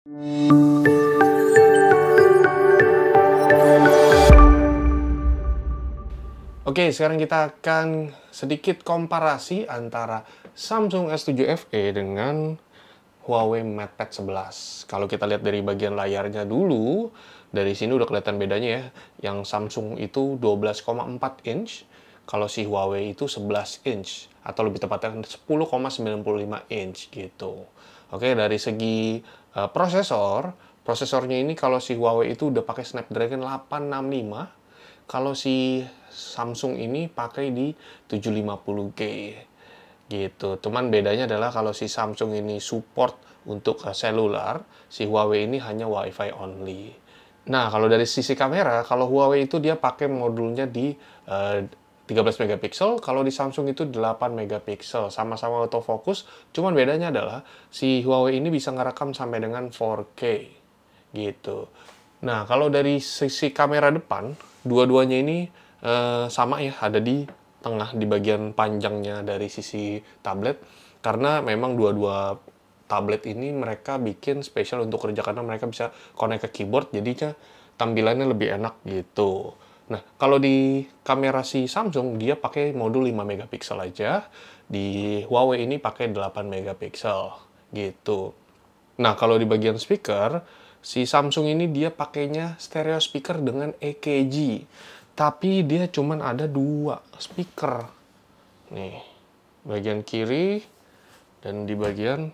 Oke, sekarang kita akan sedikit komparasi antara Samsung S7 FE dengan Huawei MatePad 11. Kalau kita lihat dari bagian layarnya dulu, dari sini udah kelihatan bedanya ya. Yang Samsung itu 12,4 inch, kalau si Huawei itu 11 inch, atau lebih tepatnya 10,95 inch gitu. Oke, dari segi prosesornya ini kalau si Huawei itu udah pakai Snapdragon 865, kalau si Samsung ini pakai di 750G gitu. Cuman bedanya adalah kalau si Samsung ini support untuk seluler, si Huawei ini hanya WiFi only. Nah, kalau dari sisi kamera, kalau Huawei itu dia pakai modulnya di 13 megapiksel, kalau di Samsung itu 8 megapiksel, sama-sama autofocus, cuman bedanya adalah si Huawei ini bisa ngerekam sampai dengan 4K gitu. Nah, kalau dari sisi kamera depan, dua-duanya ini sama ya, ada di tengah, di bagian panjangnya dari sisi tablet. Karena memang dua-dua tablet ini mereka bikin spesial untuk kerja, karena mereka bisa connect ke keyboard, jadinya tampilannya lebih enak gitu. Nah, kalau di kamera si Samsung, dia pakai modul 5 megapiksel aja. Di Huawei ini pakai 8 megapiksel gitu. Nah, kalau di bagian speaker, si Samsung ini dia pakainya stereo speaker dengan EKG. Tapi dia cuman ada 2 speaker. Nih, bagian kiri dan di bagian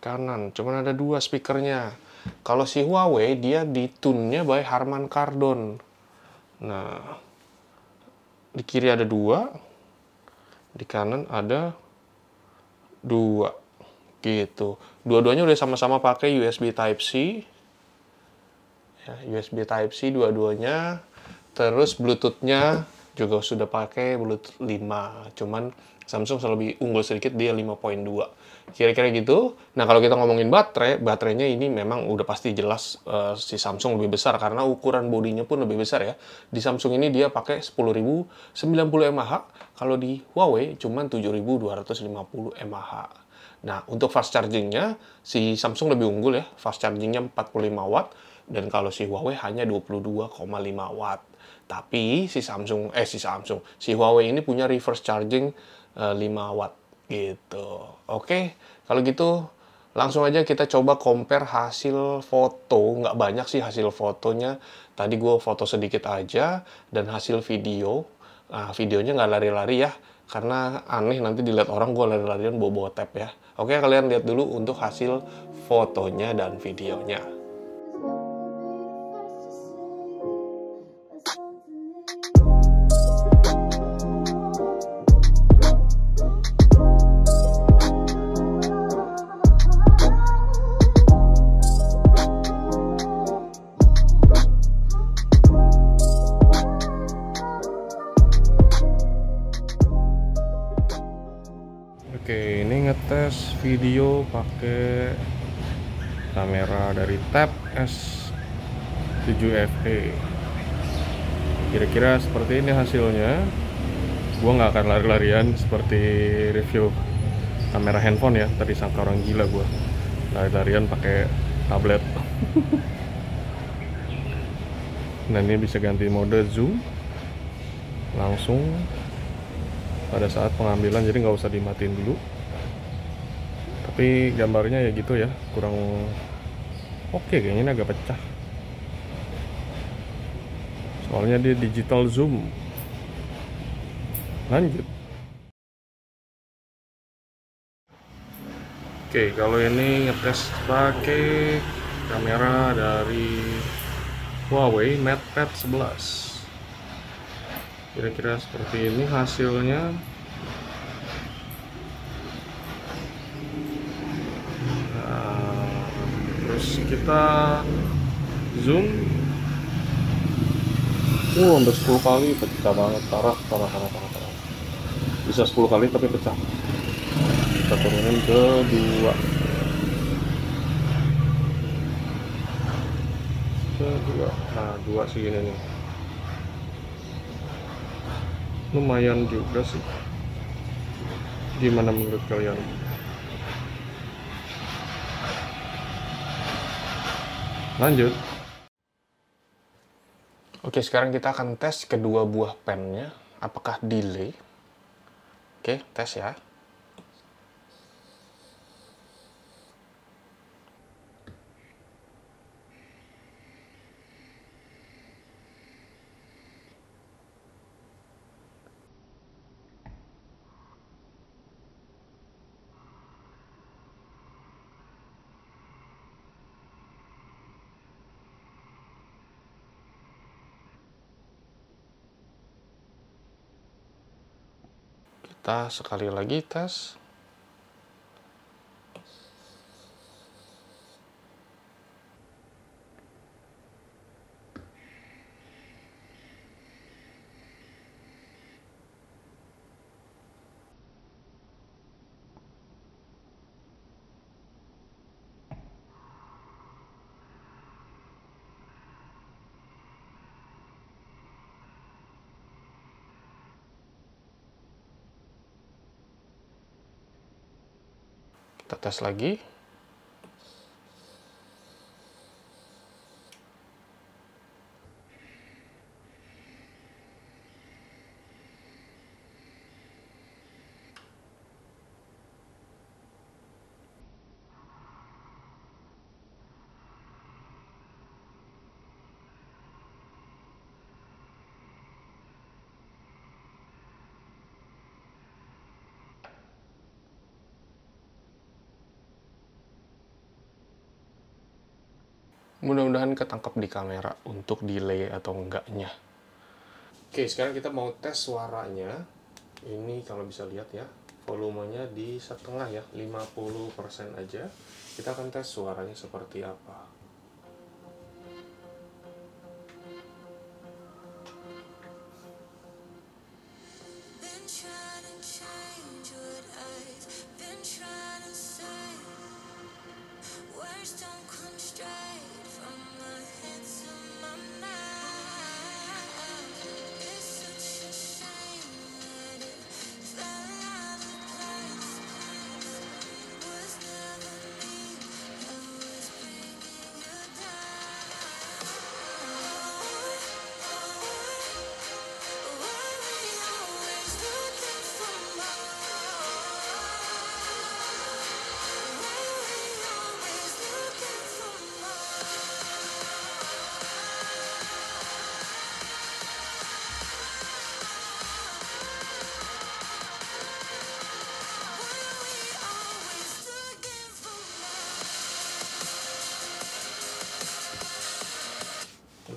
kanan. Cuman ada 2 speakernya. Kalau si Huawei, dia ditune-nya by Harman Kardon. Nah, di kiri ada 2, di kanan ada 2. Gitu. Dua-duanya udah sama-sama pakai USB Type-C. Ya, USB Type-C dua-duanya. Terus Bluetooth-nya juga sudah pakai Bluetooth 5. Cuman Samsung lebih unggul sedikit, dia 5.2. Kira-kira gitu. Nah, kalau kita ngomongin baterainya ini memang udah pasti jelas si Samsung lebih besar, karena ukuran bodinya pun lebih besar ya. Di Samsung ini dia pakai 10.090 mAh, kalau di Huawei cuman 7.250 mAh. Nah, untuk fast charging-nya, si Samsung lebih unggul ya. Fast charging-nya 45 watt, dan kalau si Huawei hanya 22,5 watt. Tapi si Huawei ini punya reverse charging 5 watt gitu. Oke, kalau gitu langsung aja kita coba compare hasil foto. Nggak banyak sih hasil fotonya. Tadi gue foto sedikit aja, dan hasil video. Nah, videonya nggak lari-lari ya, karena aneh nanti dilihat orang gue lari-larian bawa tab ya. Oke, kalian lihat dulu untuk hasil fotonya dan videonya. Oke, ini ngetes video pakai kamera dari Tab S7 FE. Kira-kira seperti ini hasilnya. Gua nggak akan lari-larian seperti review kamera handphone ya. Tadi sangka orang gila gua. Lari-larian pakai tablet. Nah, ini bisa ganti mode zoom langsung pada saat pengambilan, jadi nggak usah dimatiin dulu. Tapi gambarnya ya gitu ya, kurang oke, kayaknya ini agak pecah. Soalnya dia digital zoom. Lanjut. Oke, kalau ini ngetes pakai kamera dari Huawei MatePad 11. Kira-kira seperti ini hasilnya. Nah, terus kita zoom. Hampir 10 kali, pecah banget, parah. Bisa 10 kali tapi pecah. Kita turunin ke 2. Nah, 2 segini nih. Lumayan juga sih. Gimana menurut kalian? Lanjut. Oke, sekarang kita akan tes kedua buah pennya. Apakah delay? Oke, tes ya. Kita sekali lagi tes. Kita tes lagi. Mudah-mudahan ketangkap di kamera untuk delay atau enggaknya. Oke, sekarang kita mau tes suaranya. Ini kalau bisa lihat ya, volumenya di setengah ya, 50% aja. Kita akan tes suaranya seperti apa.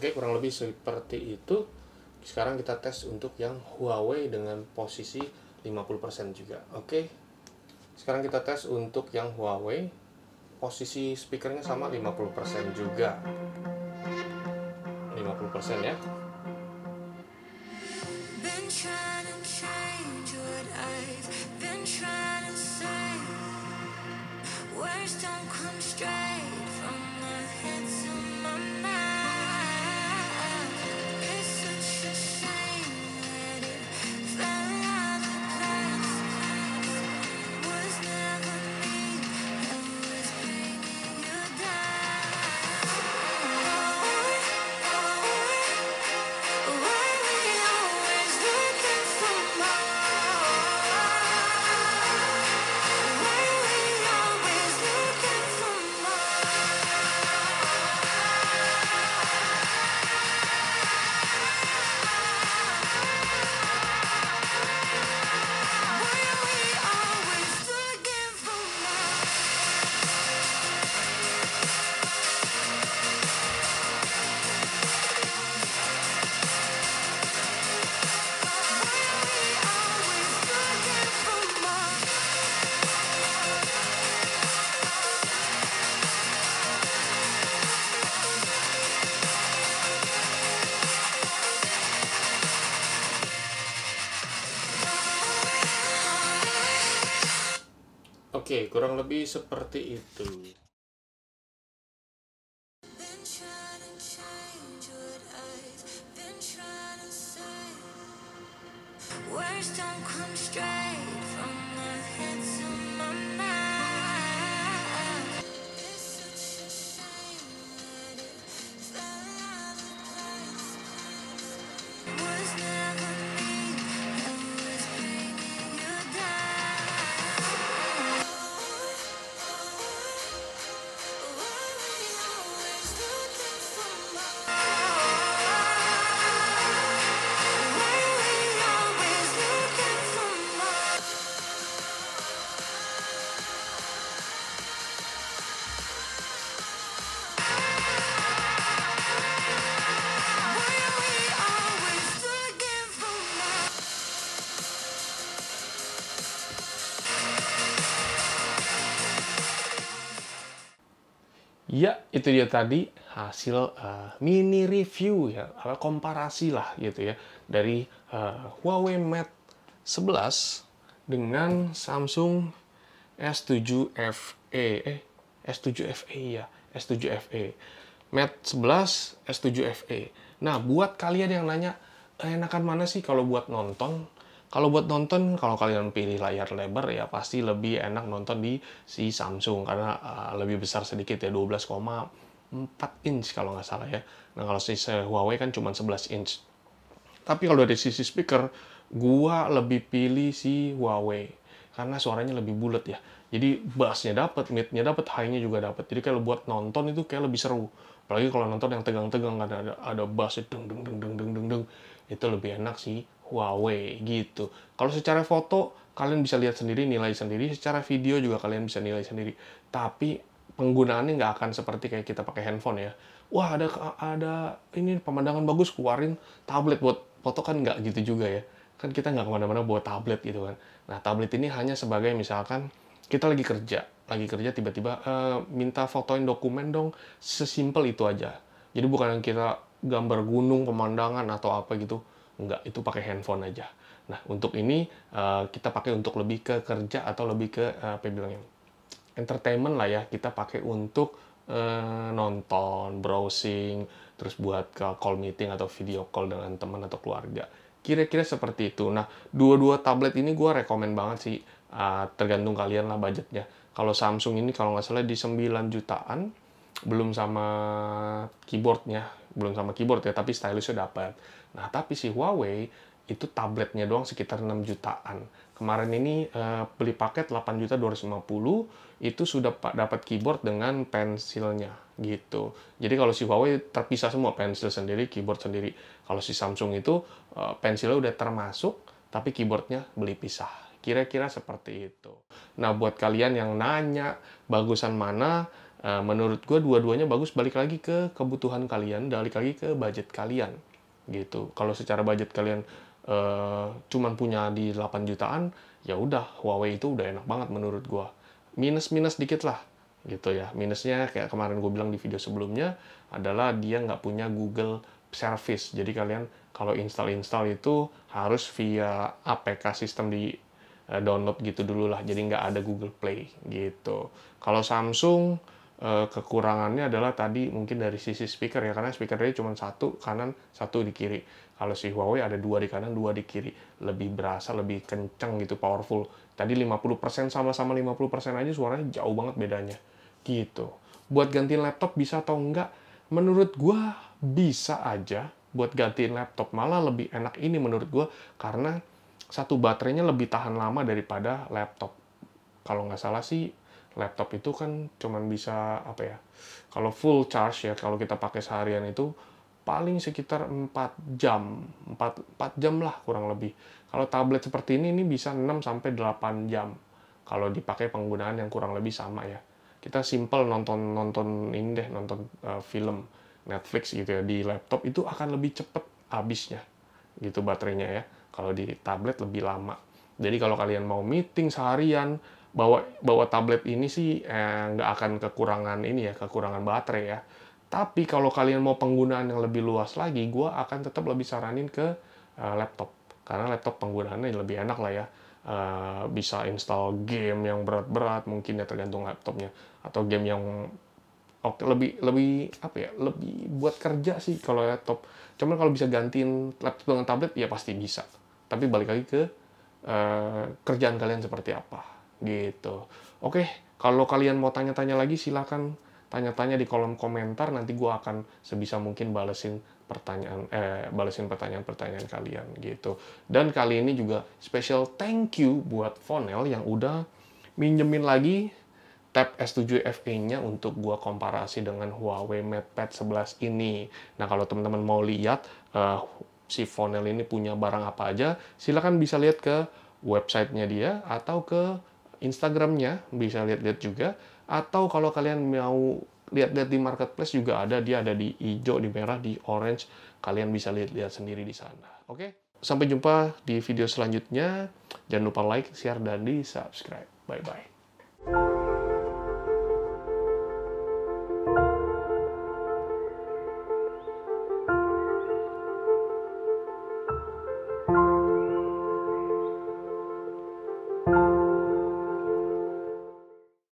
Oke, kurang lebih seperti itu. Sekarang kita tes untuk yang Huawei dengan posisi 50% juga. Oke. Sekarang kita tes untuk yang Huawei. Posisi speakernya sama 50% juga. 50% ya. Oke, kurang lebih seperti itu. Ya, itu dia tadi hasil mini review ya, komparasi lah gitu ya dari Huawei Mate 11 dengan Samsung S7 FE. S7 FE ya, S7 FE. Mate 11, S7 FE. Nah, buat kalian yang nanya, enakan mana sih kalau buat nonton? Kalau buat nonton, kalau kalian pilih layar lebar ya pasti lebih enak nonton di si Samsung karena lebih besar sedikit ya 12,4 inch kalau nggak salah ya. Nah kalau si Huawei kan cuma 11 inch. Tapi kalau dari sisi speaker, gua lebih pilih si Huawei karena suaranya lebih bulat ya. Jadi bassnya dapat, mid-nya dapat, high-nya juga dapat. Jadi kalau buat nonton itu kayak lebih seru. Apalagi kalau nonton yang tegang-tegang ada bass deng deng deng deng deng deng deng. Itu lebih enak sih Huawei gitu. Kalau secara foto kalian bisa lihat sendiri, nilai sendiri. Secara video juga kalian bisa nilai sendiri. Tapi penggunaannya nggak akan seperti kayak kita pakai handphone ya. Wah ada ini pemandangan bagus, keluarin tablet buat foto, kan nggak gitu juga ya. Kan kita nggak kemana-mana buat tablet gitu kan. Nah tablet ini hanya sebagai misalkan kita lagi kerja tiba-tiba minta fotoin dokumen dong, sesimpel itu aja. Jadi bukan yang kita gambar gunung, pemandangan atau apa gitu. Enggak, itu pakai handphone aja. Nah, untuk ini kita pakai untuk lebih ke kerja atau lebih ke apa bilangnya? Entertainment lah ya. Kita pakai untuk nonton, browsing, terus buat ke call meeting atau video call dengan teman atau keluarga. Kira-kira seperti itu. Nah, dua-dua tablet ini gue rekomen banget sih. Tergantung kalian lah budgetnya. Kalau Samsung ini kalau nggak salah di 9 jutaan, belum sama keyboardnya, belum sama keyboard ya, tapi stylusnya dapat. Nah, tapi si Huawei itu tabletnya doang sekitar 6 jutaan. Kemarin ini beli paket 8.250 itu sudah dapat keyboard dengan pensilnya gitu. Jadi kalau si Huawei terpisah semua, pensil sendiri, keyboard sendiri. Kalau si Samsung itu pensilnya udah termasuk, tapi keyboardnya beli pisah. Kira-kira seperti itu. Nah, buat kalian yang nanya bagusan mana, menurut gue dua-duanya bagus, balik lagi ke kebutuhan kalian, balik lagi ke budget kalian gitu. Kalau secara budget kalian cuman punya di 8 jutaan, ya udah Huawei itu udah enak banget menurut gue. Minus dikit lah gitu ya. Minusnya kayak kemarin gue bilang di video sebelumnya adalah dia nggak punya Google Service. Jadi kalian kalau install itu harus via APK sistem di download gitu dulu lah. Jadi nggak ada Google Play gitu. Kalau Samsung kekurangannya adalah tadi mungkin dari sisi speaker ya, karena speakernya cuma satu kanan, satu di kiri. Kalau si Huawei ada dua di kanan, dua di kiri. Lebih berasa, lebih kenceng gitu, powerful. Tadi 50% sama-sama 50% aja suaranya jauh banget bedanya. Gitu. Buat gantiin laptop bisa atau enggak? Menurut gua bisa aja buat gantiin laptop. Malah lebih enak ini menurut gua karena satu baterainya lebih tahan lama daripada laptop. Kalau nggak salah sih laptop itu kan cuman bisa apa ya, kalau full charge ya, kalau kita pakai seharian itu paling sekitar 4 jam 4 jam lah kurang lebih. Kalau tablet seperti ini bisa 6-8 jam kalau dipakai penggunaan yang kurang lebih sama ya. Kita simple nonton ini deh, nonton film Netflix gitu ya di laptop itu akan lebih cepet habisnya gitu baterainya ya. Kalau di tablet lebih lama. Jadi kalau kalian mau meeting seharian, bawa tablet ini sih nggak akan kekurangan baterai ya. Tapi kalau kalian mau penggunaan yang lebih luas lagi, gue akan tetap lebih saranin ke laptop. Karena laptop penggunaannya lebih enak lah ya. Bisa install game yang berat-berat mungkin ya, tergantung laptopnya. Atau game yang lebih apa ya, lebih buat kerja sih kalau laptop. Cuman kalau bisa gantiin laptop dengan tablet ya pasti bisa. Tapi balik lagi ke kerjaan kalian seperti apa gitu. Oke, kalau kalian mau tanya-tanya lagi silakan tanya-tanya di kolom komentar, nanti gue akan sebisa mungkin balesin pertanyaan-pertanyaan kalian gitu. Dan kali ini juga special thank you buat Fonel yang udah minjemin lagi Tab S7 FE-nya untuk gua komparasi dengan Huawei MatePad 11 ini. Nah, kalau teman-teman mau lihat si Fonel ini punya barang apa aja, silakan bisa lihat ke websitenya dia atau ke Instagramnya, bisa lihat-lihat juga. Atau kalau kalian mau lihat-lihat di marketplace juga ada, dia ada di hijau, di merah, di orange. Kalian bisa lihat-lihat sendiri di sana. Oke? Sampai jumpa di video selanjutnya. Jangan lupa like, share, dan di subscribe. Bye-bye.